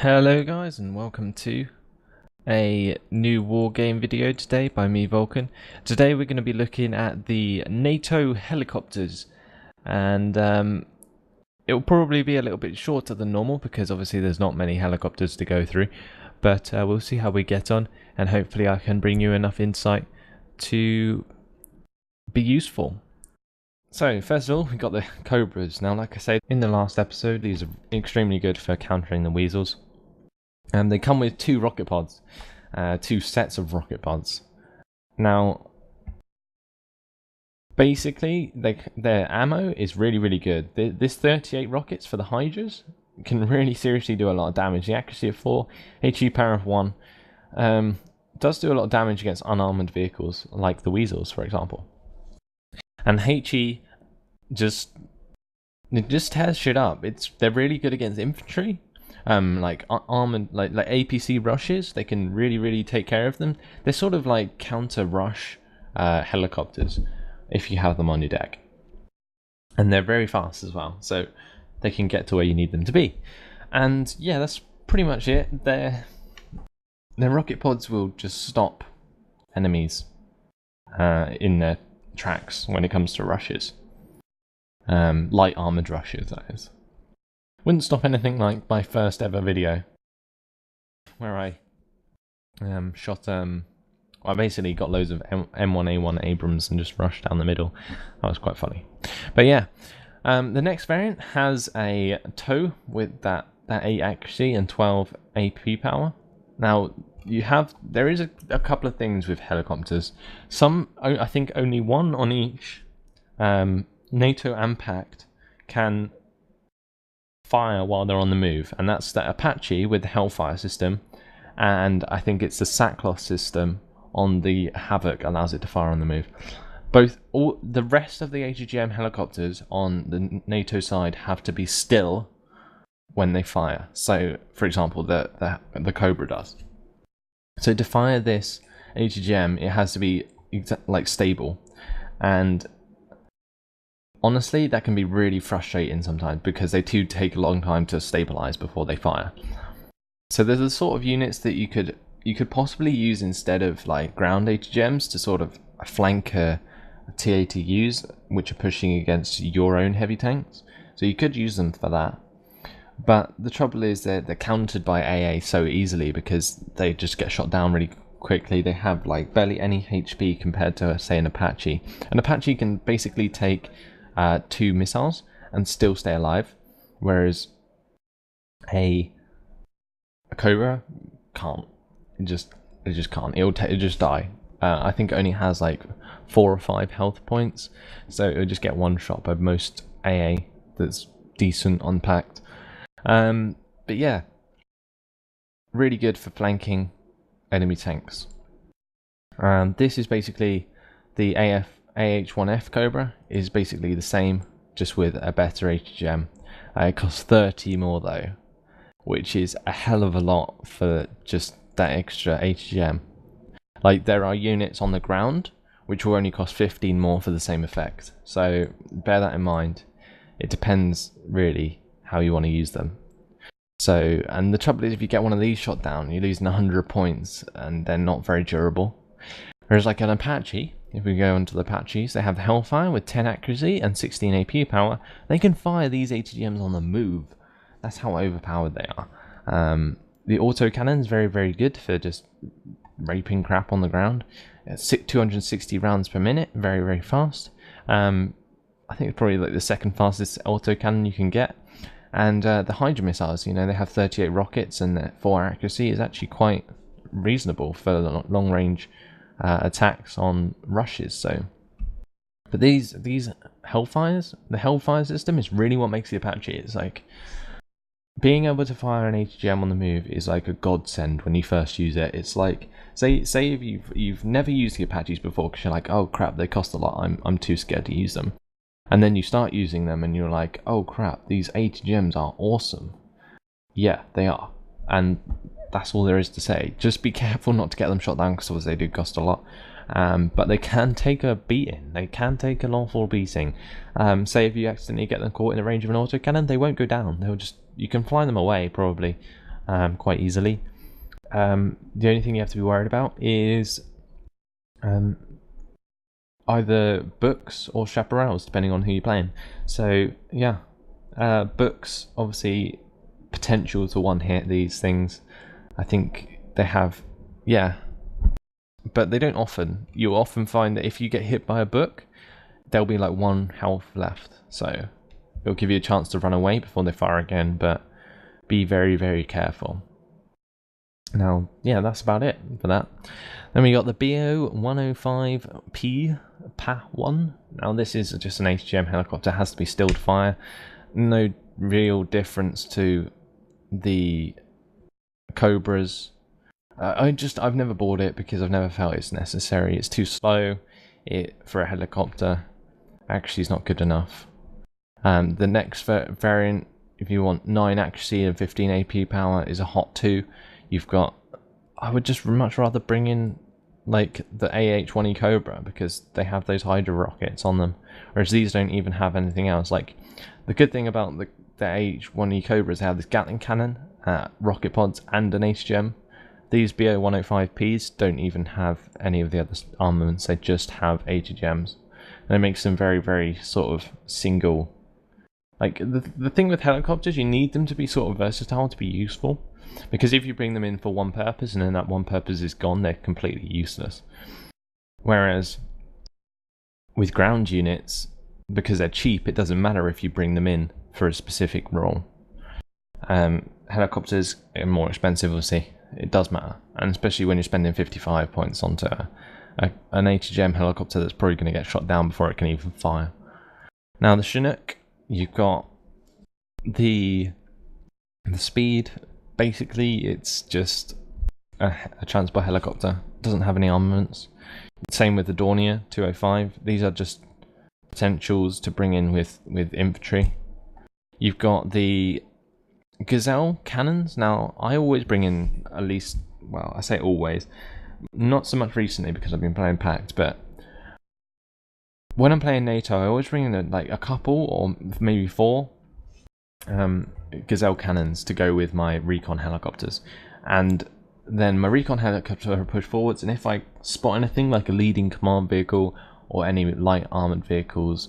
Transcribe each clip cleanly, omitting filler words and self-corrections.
Hello guys, and welcome to a new Wargame video today by me, Vulcan. Today we're going to be looking at the NATO helicopters, and it will probably be a little bit shorter than normal because obviously there's not many helicopters to go through, but we'll see how we get on, and hopefully I can bring you enough insight to be useful. So first of all, we got the Cobras. Now, like I said in the last episode, these are extremely good for countering the weasels. And they come with two rocket pods, two sets of rocket pods. Now, basically, their ammo is really good. This 38 rockets for the Hydras can really seriously do a lot of damage. The accuracy of 4, HE power of 1, does do a lot of damage against unarmored vehicles, like the weasels, for example. And HE just tears shit up. They're really good against infantry. Like armored, like APC rushes, they can really take care of them. They're sort of like counter rush helicopters if you have them on your deck, and they're very fast as well, so they can get to where you need them to be. And yeah, that's pretty much it. Their rocket pods will just stop enemies in their tracks when it comes to rushes, light armored rushes, that is. Wouldn't stop anything like my first ever video where I shot I basically got loads of M1A1 Abrams and just rushed down the middle. That was quite funny. But yeah, the next variant has a tow with that 8 accuracy and 12 AP power. Now there is a couple of things with helicopters. Some, I think only one on each NATO and Pact can fire while they're on the move, and that's the Apache with the Hellfire system, and I think it's the Sackcloth system on the Havoc allows it to fire on the move. All the rest of the HDGM helicopters on the NATO side have to be still when they fire. So, for example, the Cobra does. So to fire this HDGM, it has to be stable, and honestly, that can be really frustrating sometimes because they do take a long time to stabilize before they fire. So there's the sort of units that you could possibly use instead of like ground HGMs to sort of flank TATUs, which are pushing against your own heavy tanks. So you could use them for that. But the trouble is they're countered by AA so easily because they just get shot down really quickly. They have like barely any HP compared to, say, an Apache. An Apache can basically take 2 missiles and still stay alive, whereas a Cobra can't. It just can't. It'll just die. I think it only has like 4 or 5 health points, so it'll just get one shot by most AA that's decent on Pact. But yeah, really good for flanking enemy tanks. This is basically the AH-1F Cobra is basically the same, just with a better HGM. It costs 30 more though, which is a hell of a lot for just that extra HGM. Like, there are units on the ground which will only cost 15 more for the same effect, so bear that in mind. It depends really how you want to use them. So, and the trouble is, if you get one of these shot down, you're losing 100 points and they're not very durable. Whereas like an Apache, if we go onto the Apaches, they have the Hellfire with 10 accuracy and 16 AP power. They can fire these HGMs on the move. That's how overpowered they are. The autocannon is very good for just raping crap on the ground. It's 260 rounds per minute, very fast. I think it's probably like the second fastest autocannon you can get. And the Hydra missiles, they have 38 rockets and their 4 accuracy is actually quite reasonable for long range attacks on rushes. So, but these Hellfires, the Hellfire system is really what makes the Apache. It's like being able to fire an HGM on the move is like a godsend when you first use it. It's like, say if you've never used the Apaches before because you're like, oh crap, they cost a lot, I'm too scared to use them. And then you start using them and you're like, oh crap, these HGMs are awesome. Yeah, they are. And that's all there is to say. Just be careful not to get them shot down because obviously they do cost a lot. But they can take a beating. They can take a lawful beating. Say if you accidentally get them caught in the range of an autocannon, they won't go down. They'll just, you can fly them away probably, quite easily. The only thing you have to be worried about is either books or chaparrals, depending on who you're playing. So yeah, books obviously potential to one hit these things. I think they have, yeah, but they don't often. You'll often find that if you get hit by a book, there'll be like 1 health left, so it'll give you a chance to run away before they fire again, but be very, very careful. Now, yeah, that's about it for that. Then we got the BO-105P PA-1. Now this is just an ATGM helicopter, has to be stilled fire. No real difference to the Cobras. I've never bought it because I've never felt it's necessary. It's too slow. For a helicopter, actually is not good enough. The next variant, if you want 9 accuracy and 15 AP power, is a Hot 2. You've got, I would just much rather bring in like the AH-1E Cobra because they have those Hydra rockets on them, whereas these don't even have anything else. Like the good thing about the AH-1E Cobra is they have this Gatling cannon, rocket pods, and an ATGM. These BO-105Ps don't even have any of the other armaments, they just have ATGMs. And it makes them very, very sort of single. Like, the thing with helicopters, you need them to be sort of versatile to be useful. Because if you bring them in for one purpose and then that one purpose is gone, they're completely useless. Whereas, with ground units, because they're cheap, it doesn't matter if you bring them in for a specific role. Helicopters are more expensive, obviously. It does matter, and especially when you're spending 55 points onto an ATGM helicopter that's probably going to get shot down before it can even fire. Now the Chinook, you've got the speed. Basically, it's just a transport helicopter. It doesn't have any armaments. Same with the Dornier 205. These are just potentials to bring in with infantry. You've got the Gazelle cannons. Now, I always bring in at least, well, I say always, not so much recently because I've been playing Pact, but when I'm playing NATO, I always bring in like a couple or maybe 4 Gazelle cannons to go with my recon helicopters, and then my recon helicopter will push forwards, and if I spot anything like a leading command vehicle or any light armored vehicles,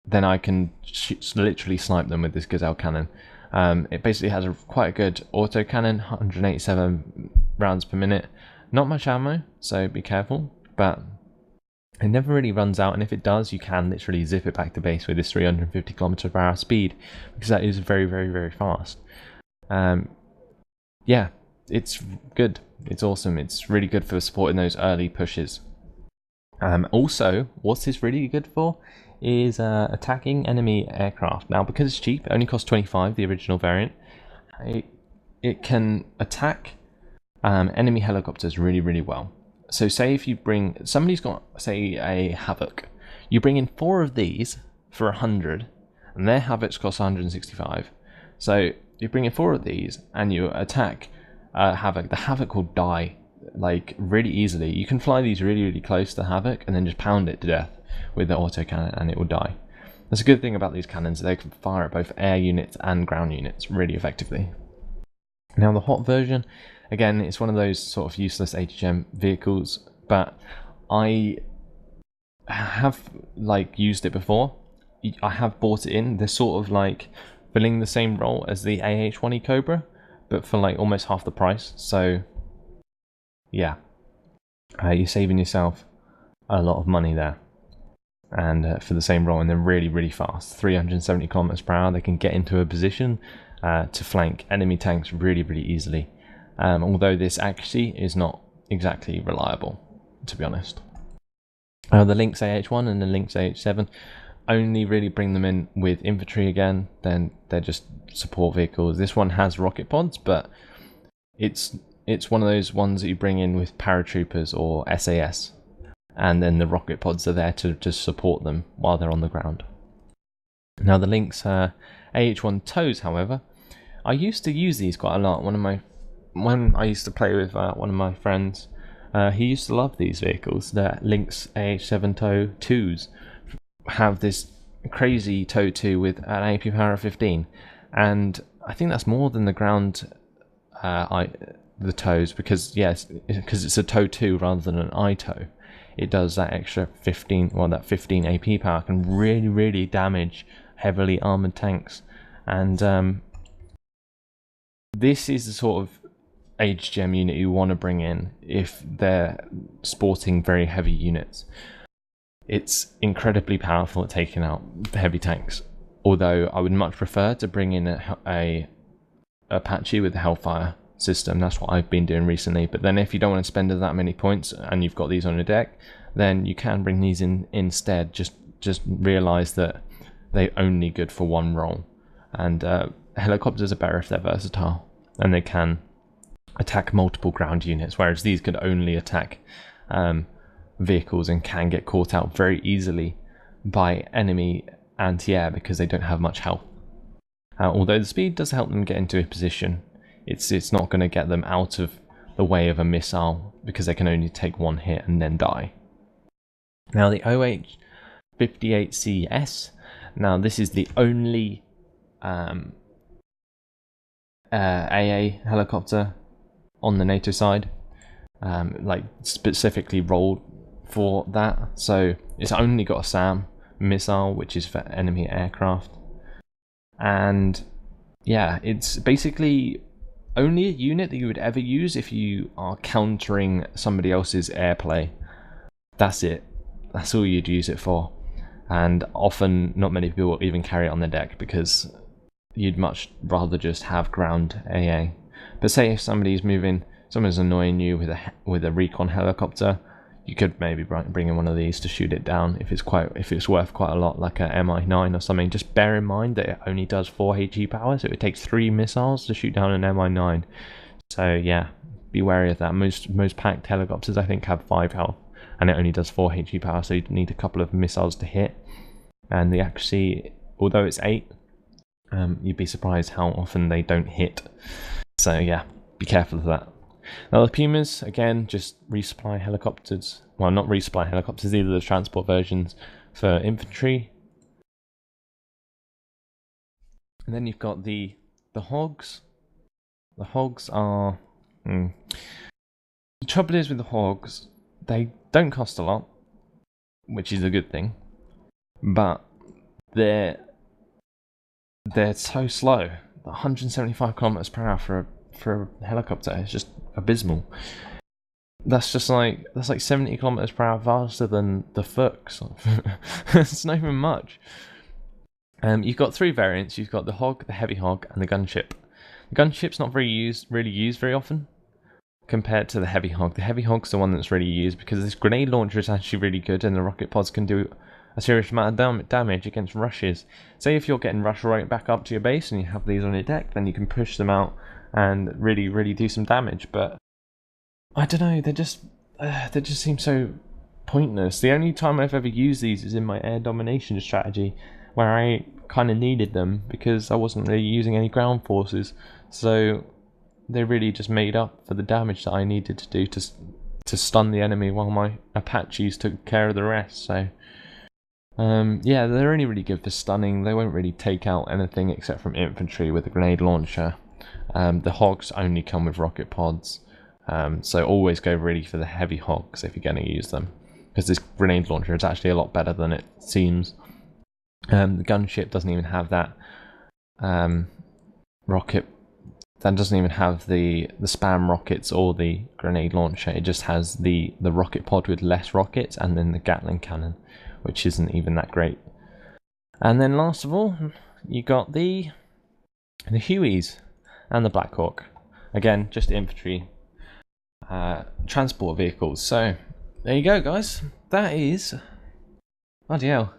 then I can literally snipe them with this Gazelle cannon. It basically has quite a good auto cannon, 187 rounds per minute. Not much ammo, so be careful, but it never really runs out, and if it does, you can literally zip it back to base with this 350 km/h speed, because that is very, very, very fast. Yeah, it's good. It's awesome. It's really good for supporting those early pushes. Also, what's this really good for is attacking enemy aircraft. Now, because it's cheap, it only costs 25, the original variant, it can attack enemy helicopters really, really well. So say if you bring, somebody's got, say, a Havoc, you bring in 4 of these for 100, and their Havocs cost 165. So you bring in 4 of these, and you attack Havoc. The Havoc will die, like, really easily. You can fly these really, really close to the Havoc, and then just pound it to death with the autocannon, and it will die. That's a good thing about these cannons, they can fire at both air units and ground units really effectively. Now the Hot version, again, it's one of those sort of useless ATGM vehicles, but I have like used it before. I have bought it in. They're sort of like filling the same role as the AH-1E Cobra, but for like almost half the price. So yeah, you're saving yourself a lot of money there. And for the same role, and they're really, really fast. 370 km/h. They can get into a position to flank enemy tanks really, really easily. Although this accuracy is not exactly reliable, to be honest. The Lynx AH-1 and the Lynx AH-7 only really bring them in with infantry again, then they're just support vehicles. This one has rocket pods, but it's one of those ones that you bring in with paratroopers or SAS, and then the rocket pods are there to just support them while they're on the ground. Now the Lynx AH-1 tows, however, I used to use these quite a lot. When I used to play with one of my friends, he used to love these vehicles. The Lynx AH-7 tow 2s have this crazy tow 2 with an AP power of 15, and I think that's more than the ground the tows, because yes, because it's a tow 2 rather than an ITOW. It does that extra 15, well, that 15 AP power can really damage heavily armored tanks, and this is the sort of HGem unit you want to bring in if they're sporting very heavy units. It's incredibly powerful at taking out heavy tanks, although I would much prefer to bring in a Apache with the Hellfire system. That's what I've been doing recently. But then if you don't want to spend that many points and you've got these on your deck, then you can bring these in instead. Just realize that they're only good for one role, and helicopters are better if they're versatile and they can attack multiple ground units, whereas these could only attack vehicles and can get caught out very easily by enemy anti-air because they don't have much health. Although the speed does help them get into a position, it's not going to get them out of the way of a missile because they can only take one hit and then die. Now the OH-58CS, now this is the only AA helicopter on the NATO side, like specifically rolled for that. So it's only got a SAM missile, which is for enemy aircraft, and yeah, it's basically only a unit that you would ever use if you are countering somebody else's airplay. That's it. That's all you'd use it for, and often not many people will even carry it on their deck because you'd much rather just have ground AA. But say if somebody's annoying you with a recon helicopter, you could maybe bring in one of these to shoot it down if it's worth quite a lot, like a MI9 or something. Just bear in mind that it only does 4 HE power, so it takes 3 missiles to shoot down an MI9. So yeah, be wary of that. Most packed helicopters I think have 5 health, and it only does 4 HE power, so you need a couple of missiles to hit. And the accuracy, although it's 8, you'd be surprised how often they don't hit. So yeah, be careful of that. Now the Pumas, again, just resupply helicopters. Well, not resupply helicopters, either the transport versions for infantry. And then you've got the Hogs. The Hogs are... The trouble is with the Hogs, they don't cost a lot, which is a good thing. But they're so slow. 175 kilometers per hour for a helicopter is just abysmal. That's like 70 kilometers per hour faster than the Fuchs. It's not even much. You've got 3 variants. You've got the Hog, the Heavy Hog, and the Gunship. The Gunship's not really used very often compared to the Heavy Hog. The Heavy Hog's the one that's really used because this grenade launcher is actually really good, and the rocket pods can do a serious amount of damage against rushes. Say if you're getting rushed right back up to your base and you have these on your deck, then you can push them out and really do some damage. But I don't know, they just seem so pointless. The only time I've ever used these is in my air domination strategy, where I kind of needed them because I wasn't really using any ground forces, so they really just made up for the damage that I needed to do to stun the enemy while my Apaches took care of the rest. So yeah, they're only really good for stunning. They won't really take out anything except from infantry with a grenade launcher. The Hogs only come with rocket pods, so always go really for the Heavy Hogs if you're going to use them, because this grenade launcher is actually a lot better than it seems. The Gunship doesn't even have that rocket. That doesn't even have the spam rockets or the grenade launcher. It just has the rocket pod with less rockets, and then the Gatling cannon, which isn't even that great. And then last of all, you got the Hueys and the Black Hawk. Again, just infantry transport vehicles. So there you go, guys. That is, bloody hell,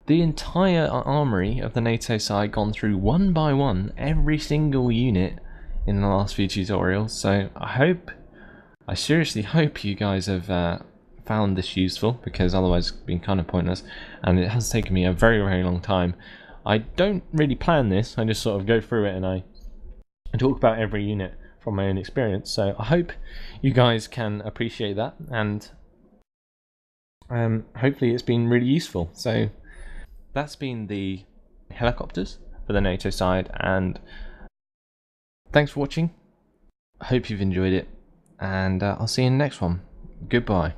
the entire armory of the NATO side gone through one by one, every single unit in the last few tutorials. So I seriously hope you guys have found this useful, because otherwise it's been kind of pointless, and it has taken me a very long time. I don't really plan this, I just sort of go through it and I talk about every unit from my own experience. So I hope you guys can appreciate that, and hopefully it's been really useful. So that's been the helicopters for the NATO side, and thanks for watching. I hope you've enjoyed it, and I'll see you in the next one. Goodbye.